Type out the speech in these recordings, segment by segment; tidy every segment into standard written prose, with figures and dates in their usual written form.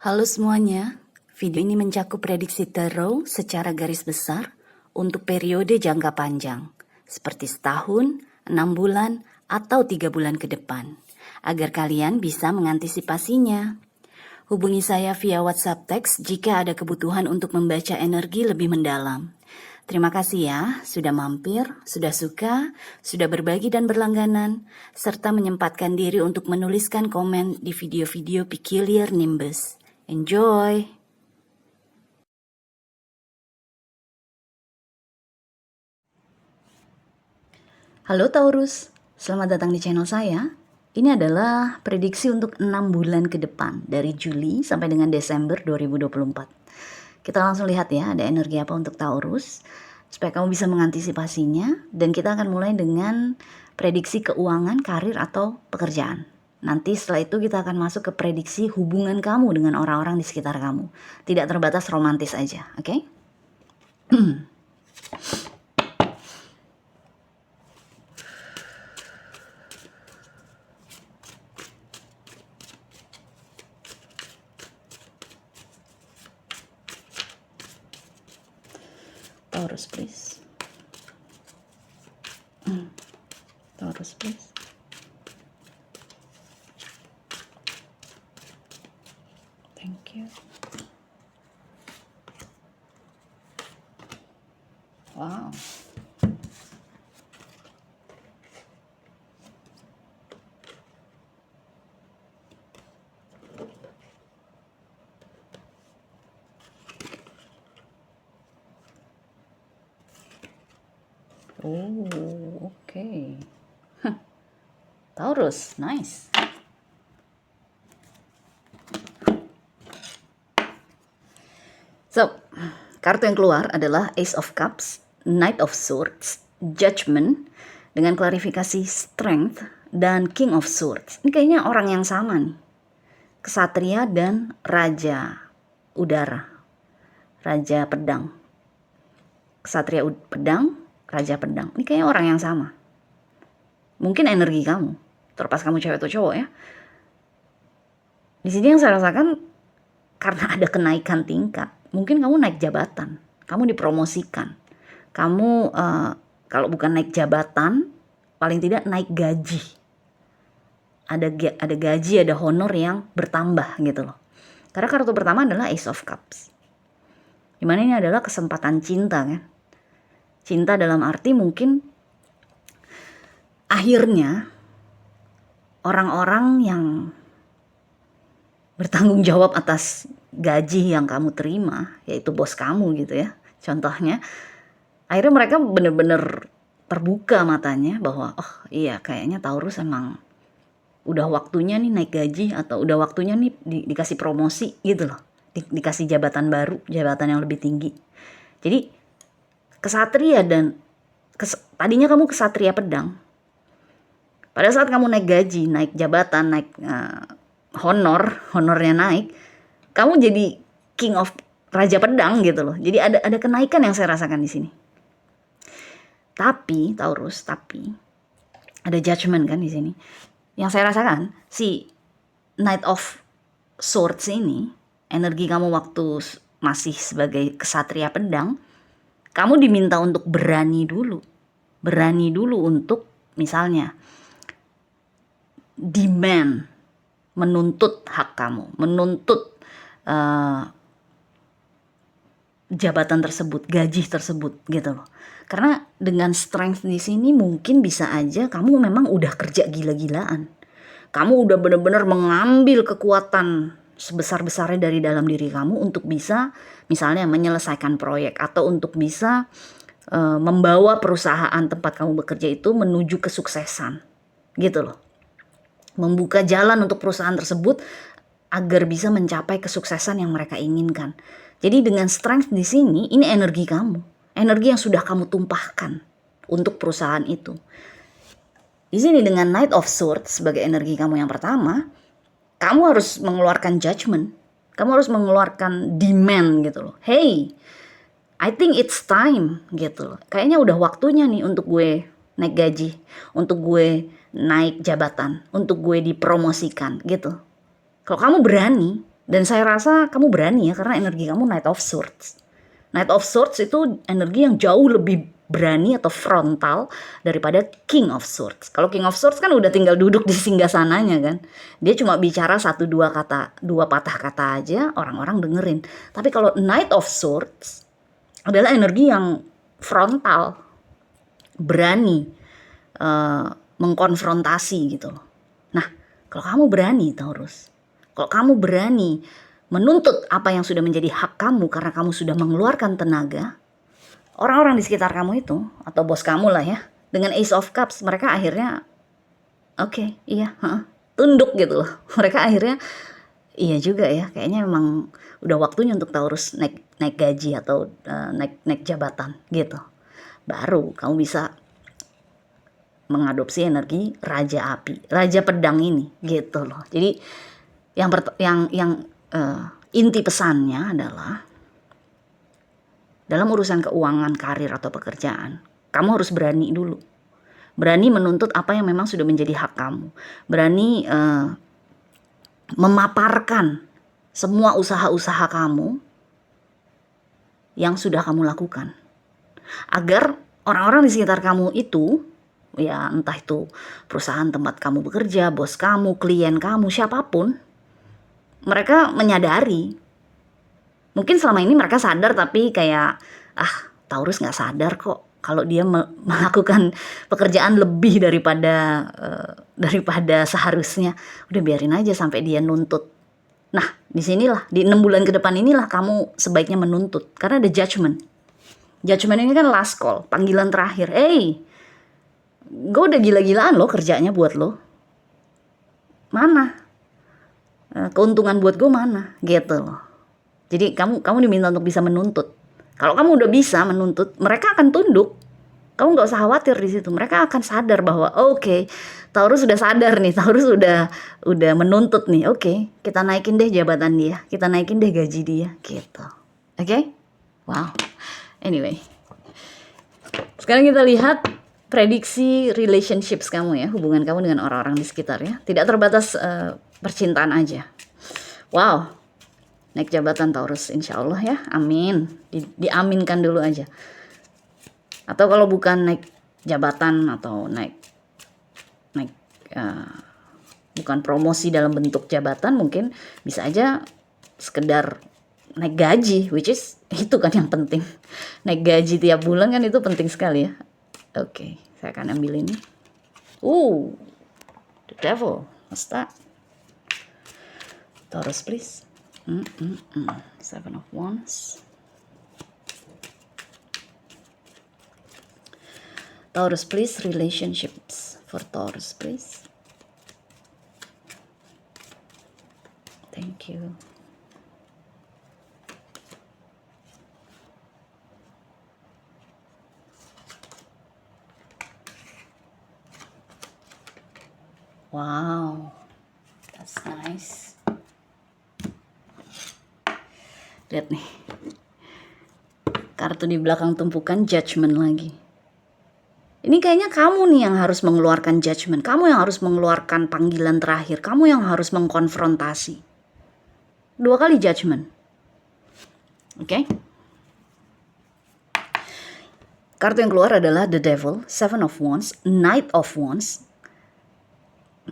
Halo semuanya, video ini mencakup prediksi tarot secara garis besar untuk periode jangka panjang, seperti setahun, 6 bulan, atau 3 bulan ke depan, agar kalian bisa mengantisipasinya. Hubungi saya via WhatsApp teks jika ada kebutuhan untuk membaca energi lebih mendalam. Terima kasih ya, sudah mampir, sudah suka, sudah berbagi dan berlangganan, serta menyempatkan diri untuk menuliskan komen di video-video Peculiar Nimbus. Enjoy! Halo Taurus, selamat datang di channel saya. Ini adalah prediksi untuk 6 bulan ke depan, dari Juli sampai dengan Desember 2024. Kita langsung lihat ya, ada energi apa untuk Taurus, supaya kamu bisa mengantisipasinya. Dan kita akan mulai dengan prediksi keuangan, karir, atau pekerjaan. Nanti setelah itu kita akan masuk ke prediksi hubungan kamu dengan orang-orang di sekitar kamu. Tidak terbatas romantis aja, oke? Taurus, please. Taurus, please. Thank you. Wow. Oh, okay. Taurus, nice. So, kartu yang keluar adalah Ace of Cups, Knight of Swords, Judgment, dengan klarifikasi Strength, dan King of Swords. Ini kayaknya orang yang sama nih. Kesatria dan Raja Udara. Raja Pedang. Kesatria Pedang, Raja Pedang. Ini kayaknya orang yang sama. Mungkin energi kamu, terlepas kamu cewek atau cowok ya. Di sini yang saya rasakan, karena ada kenaikan tingkat, mungkin kamu naik jabatan, kamu dipromosikan, kamu kalau bukan naik jabatan, paling tidak naik gaji. Ada gaji, ada honor yang bertambah gitu loh. Karena kartu pertama adalah Ace of Cups, dimana ini adalah kesempatan cinta kan. Cinta dalam arti mungkin akhirnya orang-orang yang bertanggung jawab atas gaji yang kamu terima, yaitu bos kamu gitu ya, contohnya, akhirnya mereka benar-benar terbuka matanya bahwa oh iya kayaknya Taurus emang udah waktunya nih naik gaji, atau udah waktunya nih dikasih promosi gitu loh, dikasih jabatan baru, jabatan yang lebih tinggi. Jadi kesatria dan tadinya kamu kesatria pedang, pada saat kamu naik gaji, naik jabatan, naik honornya naik, kamu jadi King of Raja Pedang gitu loh. Jadi ada kenaikan yang saya rasakan di sini. Tapi Taurus, ada judgment kan di sini. Yang saya rasakan si Knight of Swords ini, energi kamu waktu masih sebagai kesatria pedang, kamu diminta untuk berani dulu untuk misalnya demand, menuntut hak kamu, menuntut jabatan tersebut, gaji tersebut gitu loh. Karena dengan strength di sini mungkin bisa aja kamu memang udah kerja gila-gilaan. Kamu udah benar-benar mengambil kekuatan sebesar-besarnya dari dalam diri kamu untuk bisa misalnya menyelesaikan proyek, atau untuk bisa membawa perusahaan tempat kamu bekerja itu menuju kesuksesan gitu loh. Membuka jalan untuk perusahaan tersebut agar bisa mencapai kesuksesan yang mereka inginkan. Jadi dengan strength di sini, ini energi kamu, energi yang sudah kamu tumpahkan untuk perusahaan itu. Di sini dengan Knight of Swords sebagai energi kamu yang pertama, kamu harus mengeluarkan judgment, kamu harus mengeluarkan demand gitu loh. Hey, I think it's time gitu loh. Kayaknya udah waktunya nih untuk gue naik gaji, untuk gue naik jabatan, untuk gue dipromosikan gitu. Kalau kamu berani, Dan saya rasa kamu berani ya, karena energi kamu Knight of Swords. Knight of Swords itu energi yang jauh lebih berani atau frontal daripada King of Swords. Kalau King of Swords kan udah tinggal duduk di singgasananya kan. Dia cuma bicara 1-2 kata, 2 patah kata aja, orang-orang dengerin. Tapi kalau Knight of Swords adalah energi yang frontal, berani mengkonfrontasi gitu loh. Nah, kalau kamu berani Taurus, kalau kamu berani menuntut apa yang sudah menjadi hak kamu karena kamu sudah mengeluarkan tenaga, orang-orang di sekitar kamu itu, atau bos kamu lah ya, dengan Ace of Cups, mereka akhirnya oke, iya, tunduk gitu loh. Mereka akhirnya iya juga ya, kayaknya memang udah waktunya untuk Taurus naik gaji atau naik jabatan gitu. Baru kamu bisa mengadopsi energi Raja Api, Raja Pedang ini gitu loh. Jadi yang inti pesannya adalah dalam urusan keuangan, karir atau pekerjaan, kamu harus berani dulu. Berani menuntut apa yang memang sudah menjadi hak kamu. Berani memaparkan semua usaha-usaha kamu yang sudah kamu lakukan. Agar orang-orang di sekitar kamu itu, ya entah itu perusahaan tempat kamu bekerja, bos kamu, klien kamu, siapapun, mereka menyadari. Mungkin selama ini mereka sadar tapi kayak, Taurus gak sadar kok kalau dia melakukan pekerjaan lebih daripada seharusnya. Udah biarin aja sampai dia nuntut. Nah, disinilah, di 6 bulan ke depan inilah kamu sebaiknya menuntut. Karena ada judgment. Judgment ini kan last call, panggilan terakhir. Gue udah gila-gilaan loh kerjanya buat lo. Mana? Keuntungan buat gue mana? Gitu loh. Jadi kamu diminta untuk bisa menuntut. Kalau kamu udah bisa menuntut, mereka akan tunduk. Kamu nggak usah khawatir di situ. Mereka akan sadar bahwa oke, Taurus sudah sadar nih, Taurus udah menuntut nih. Oke, kita naikin deh jabatan dia, kita naikin deh gaji dia, gitu. Oke? Wow. Anyway, sekarang kita lihat prediksi relationships kamu ya, hubungan kamu dengan orang-orang di sekitar ya. Tidak terbatas percintaan aja. Wow. Naik jabatan Taurus, insya Allah ya, amin. Diaminkan dulu aja. Atau kalau bukan naik jabatan atau naik bukan promosi dalam bentuk jabatan, mungkin bisa aja sekedar naik gaji, which is itu kan yang penting. Naik gaji tiap bulan kan itu penting sekali ya. Oke, saya akan ambil ini. The Devil, what's that? Taurus please. 7 of Wands. Taurus please, relationships for Taurus please. Thank you. Wow, that's nice. Lihat nih, kartu di belakang tumpukan judgment lagi. Ini kayaknya kamu nih yang harus mengeluarkan judgment. Kamu yang harus mengeluarkan panggilan terakhir. Kamu yang harus mengkonfrontasi. 2 kali judgment. Oke? Kartu yang keluar adalah The Devil, 7 of Wands, Knight of Wands,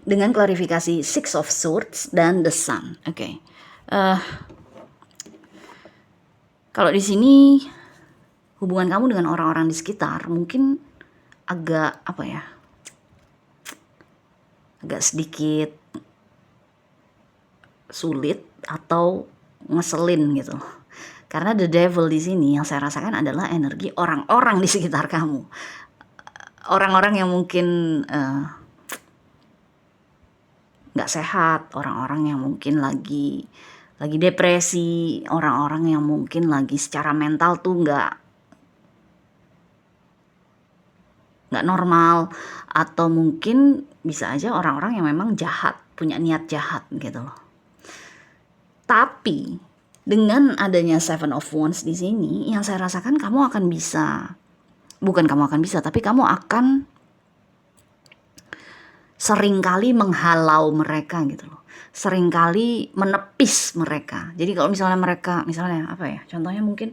dengan klarifikasi 6 of Swords dan The Sun. Oke. Kalau di sini hubungan kamu dengan orang-orang di sekitar mungkin agak agak sedikit sulit atau ngeselin gitu. Karena The Devil di sini yang saya rasakan adalah energi orang-orang di sekitar kamu. Orang-orang yang mungkin nggak sehat, orang-orang yang mungkin lagi depresi, orang-orang yang mungkin lagi secara mental tuh nggak normal, atau mungkin bisa aja orang-orang yang memang jahat, punya niat jahat gitu loh. Tapi dengan adanya 7 of Wands di sini, yang saya rasakan kamu akan bisa, tapi kamu akan seringkali menghalau mereka gitu loh. Seringkali menepis mereka. Jadi kalau misalnya mereka, misalnya apa ya, contohnya mungkin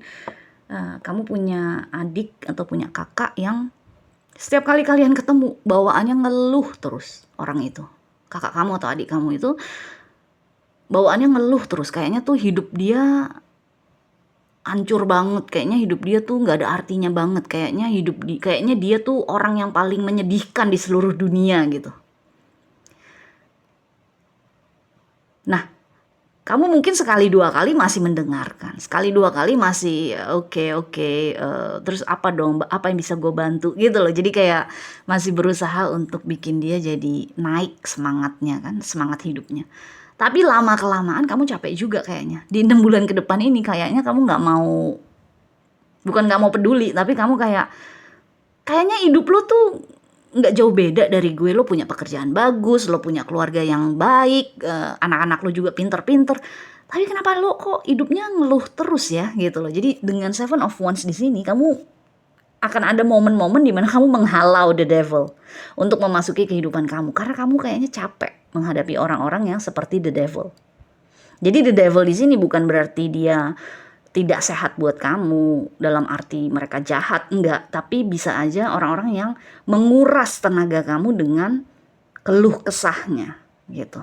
kamu punya adik atau punya kakak yang setiap kali kalian ketemu bawaannya ngeluh terus. Orang itu, kakak kamu atau adik kamu itu bawaannya ngeluh terus, kayaknya tuh hidup dia hancur banget, kayaknya hidup dia tuh nggak ada artinya banget, kayaknya dia tuh orang yang paling menyedihkan di seluruh dunia gitu. Nah, kamu mungkin sekali dua kali masih mendengarkan, sekali dua kali masih oke, terus apa dong, apa yang bisa gue bantu gitu loh. Jadi kayak masih berusaha untuk bikin dia jadi naik semangatnya kan, semangat hidupnya. Tapi lama kelamaan kamu capek juga kayaknya. Di 6 bulan ke depan ini kayaknya kamu bukan nggak mau peduli, tapi kamu kayaknya hidup lo tuh nggak jauh beda dari gue. Lo punya pekerjaan bagus, lo punya keluarga yang baik, anak-anak lo juga pinter-pinter. Tapi kenapa lo kok hidupnya ngeluh terus ya gitu loh. Jadi dengan Seven of Wands di sini kamu akan ada momen-momen di mana kamu menghalau the devil untuk memasuki kehidupan kamu, karena kamu kayaknya capek menghadapi orang-orang yang seperti the devil. Jadi the devil di sini bukan berarti dia tidak sehat buat kamu dalam arti mereka jahat, enggak, tapi bisa aja orang-orang yang menguras tenaga kamu dengan keluh kesahnya gitu.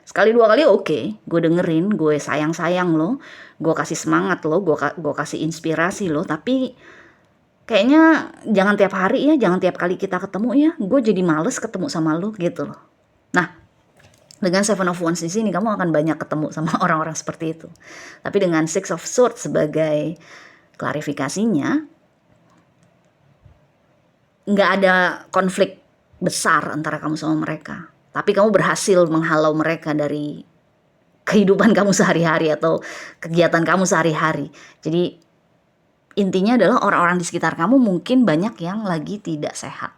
Sekali dua kali oke, gue dengerin, gue sayang-sayang lo, gue kasih semangat lo, gue kasih inspirasi lo, tapi kayaknya jangan tiap hari ya, jangan tiap kali kita ketemu ya, gue jadi males ketemu sama lo gitu loh. Nah, dengan Seven of Wands di sini kamu akan banyak ketemu sama orang-orang seperti itu. Tapi dengan Six of Swords sebagai klarifikasinya, nggak ada konflik besar antara kamu sama mereka. Tapi kamu berhasil menghalau mereka dari kehidupan kamu sehari-hari atau kegiatan kamu sehari-hari. Jadi intinya adalah orang-orang di sekitar kamu mungkin banyak yang lagi tidak sehat.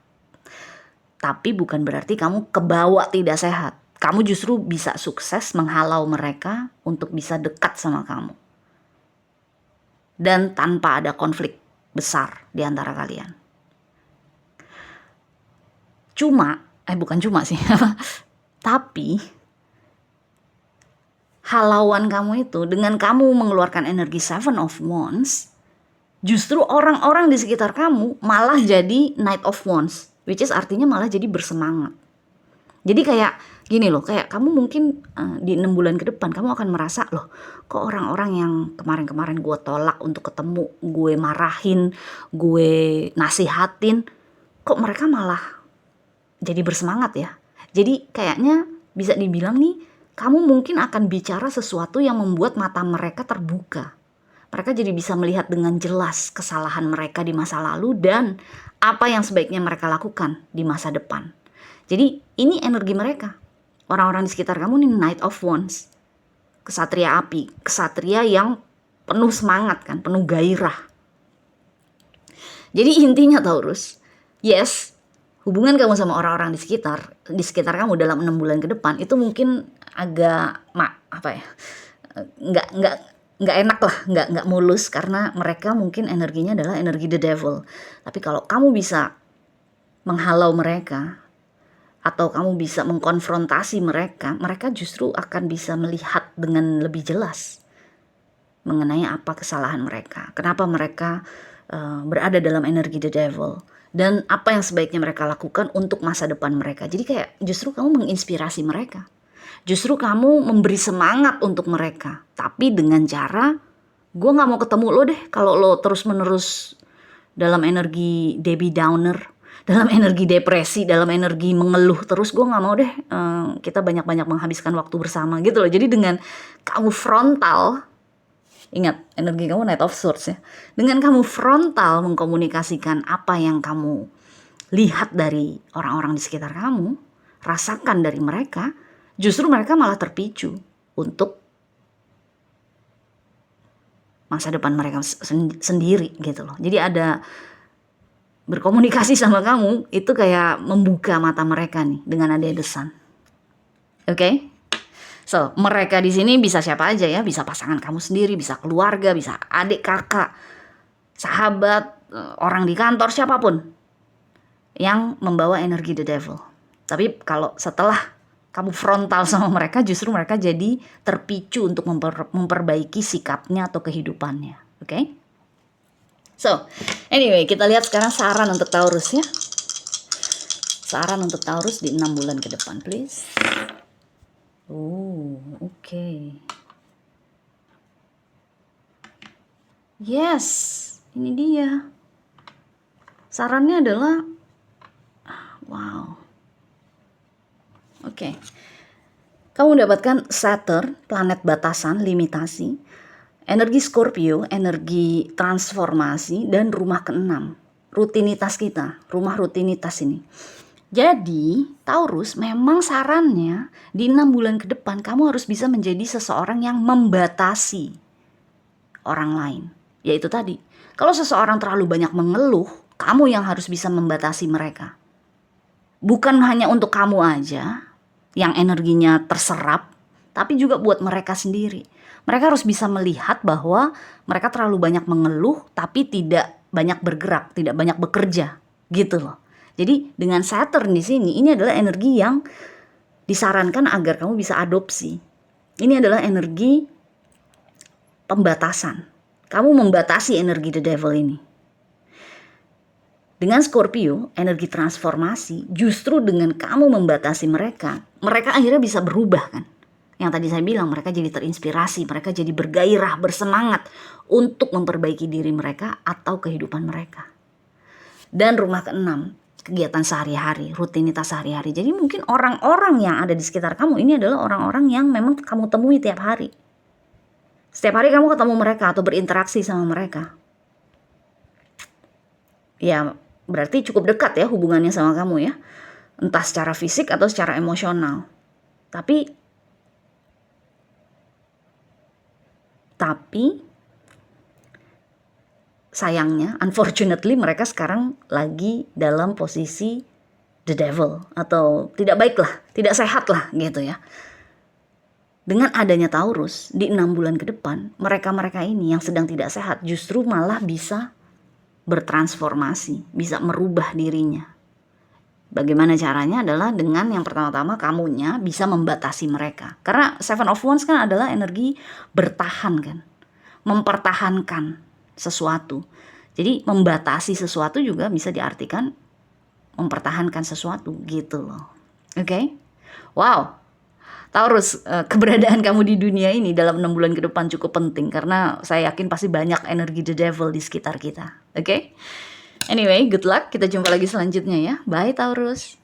Tapi bukan berarti kamu kebawa tidak sehat. Kamu justru bisa sukses menghalau mereka untuk bisa dekat sama kamu. Dan tanpa ada konflik besar di antara kalian. Bukan cuma sih. Tapi halauan kamu itu dengan kamu mengeluarkan energi Seven of Wands, justru orang-orang di sekitar kamu malah jadi Knight of Wands, which is artinya malah jadi bersemangat. Jadi kayak gini loh, kayak kamu mungkin di 6 bulan ke depan kamu akan merasa loh, kok orang-orang yang kemarin-kemarin gue tolak untuk ketemu, gue marahin, gue nasihatin, kok mereka malah jadi bersemangat ya. Jadi kayaknya bisa dibilang nih, kamu mungkin akan bicara sesuatu yang membuat mata mereka terbuka. Mereka jadi bisa melihat dengan jelas kesalahan mereka di masa lalu dan apa yang sebaiknya mereka lakukan di masa depan. Jadi ini energi mereka. Orang-orang di sekitar kamu nih Knight of Wands. Kesatria api, kesatria yang penuh semangat kan, penuh gairah. Jadi intinya Taurus, yes, hubungan kamu sama orang-orang di sekitar kamu dalam 6 bulan ke depan itu mungkin agak nggak enak lah, nggak mulus, karena mereka mungkin energinya adalah energi the devil. Tapi kalau kamu bisa menghalau mereka atau kamu bisa mengkonfrontasi mereka, mereka justru akan bisa melihat dengan lebih jelas mengenai apa kesalahan mereka, kenapa mereka berada dalam energi the devil, dan apa yang sebaiknya mereka lakukan untuk masa depan mereka. Jadi kayak justru kamu menginspirasi mereka. Justru kamu memberi semangat untuk mereka. Tapi dengan cara, gue gak mau ketemu lo deh kalau lo terus-menerus dalam energi Debbie Downer, dalam energi depresi, dalam energi mengeluh terus. Gue gak mau deh kita banyak-banyak menghabiskan waktu bersama gitu loh. Jadi dengan kamu frontal, ingat energi kamu Knight of Swords ya, dengan kamu frontal mengkomunikasikan apa yang kamu lihat dari orang-orang di sekitar kamu, rasakan dari mereka, justru mereka malah terpicu untuk masa depan mereka sendiri gitu loh. Jadi ada berkomunikasi sama kamu itu kayak membuka mata mereka nih dengan adanya The Sun. Oke? So, mereka di sini bisa siapa aja ya, bisa pasangan kamu sendiri, bisa keluarga, bisa adik kakak, sahabat, orang di kantor, siapapun yang membawa energi the devil. Tapi kalau setelah kamu frontal sama mereka, justru mereka jadi terpicu untuk memperbaiki sikapnya atau kehidupannya. Oke? So, anyway, kita lihat sekarang saran untuk Taurus ya. Saran untuk Taurus di 6 bulan ke depan, please. Oh, oke. Yes, ini dia. Sarannya adalah, wow. Oke. Kamu mendapatkan Saturn, planet batasan, limitasi, energi Scorpio, energi transformasi, dan rumah ke-6. Rutinitas kita, rumah rutinitas ini. Jadi, Taurus memang sarannya di 6 bulan ke depan kamu harus bisa menjadi seseorang yang membatasi orang lain. Yaitu tadi, kalau seseorang terlalu banyak mengeluh, kamu yang harus bisa membatasi mereka. Bukan hanya untuk kamu aja yang energinya terserap, tapi juga buat mereka sendiri. Mereka harus bisa melihat bahwa mereka terlalu banyak mengeluh tapi tidak banyak bergerak, tidak banyak bekerja, gitu loh. Jadi dengan Saturn di sini, ini adalah energi yang disarankan agar kamu bisa adopsi. Ini adalah energi pembatasan. Kamu membatasi energi the devil ini. Dengan Scorpio, energi transformasi, justru dengan kamu membatasi mereka akhirnya bisa berubah kan. Yang tadi saya bilang, mereka jadi terinspirasi, mereka jadi bergairah, bersemangat untuk memperbaiki diri mereka atau kehidupan mereka. Dan rumah ke-6, kegiatan sehari-hari, rutinitas sehari-hari. Jadi mungkin orang-orang yang ada di sekitar kamu ini adalah orang-orang yang memang kamu temui tiap hari. Setiap hari kamu ketemu mereka atau berinteraksi sama mereka. Ya, berarti cukup dekat ya hubungannya sama kamu ya. Entah secara fisik atau secara emosional. Tapi sayangnya, unfortunately mereka sekarang lagi dalam posisi the devil. Atau tidak baik lah, tidak sehat lah gitu ya. Dengan adanya Taurus di 6 bulan ke depan, mereka-mereka ini yang sedang tidak sehat justru malah bisa bertransformasi, bisa merubah dirinya. Bagaimana caranya adalah dengan yang pertama-tama kamunya bisa membatasi mereka. Karena Seven of Wands kan adalah energi bertahan kan, mempertahankan sesuatu. Jadi membatasi sesuatu juga bisa diartikan mempertahankan sesuatu gitu loh. Oke? Wow. Taurus, keberadaan kamu di dunia ini dalam 6 bulan ke depan cukup penting karena saya yakin pasti banyak energi the devil di sekitar kita. Oke? Anyway, good luck. Kita jumpa lagi selanjutnya ya. Bye Taurus.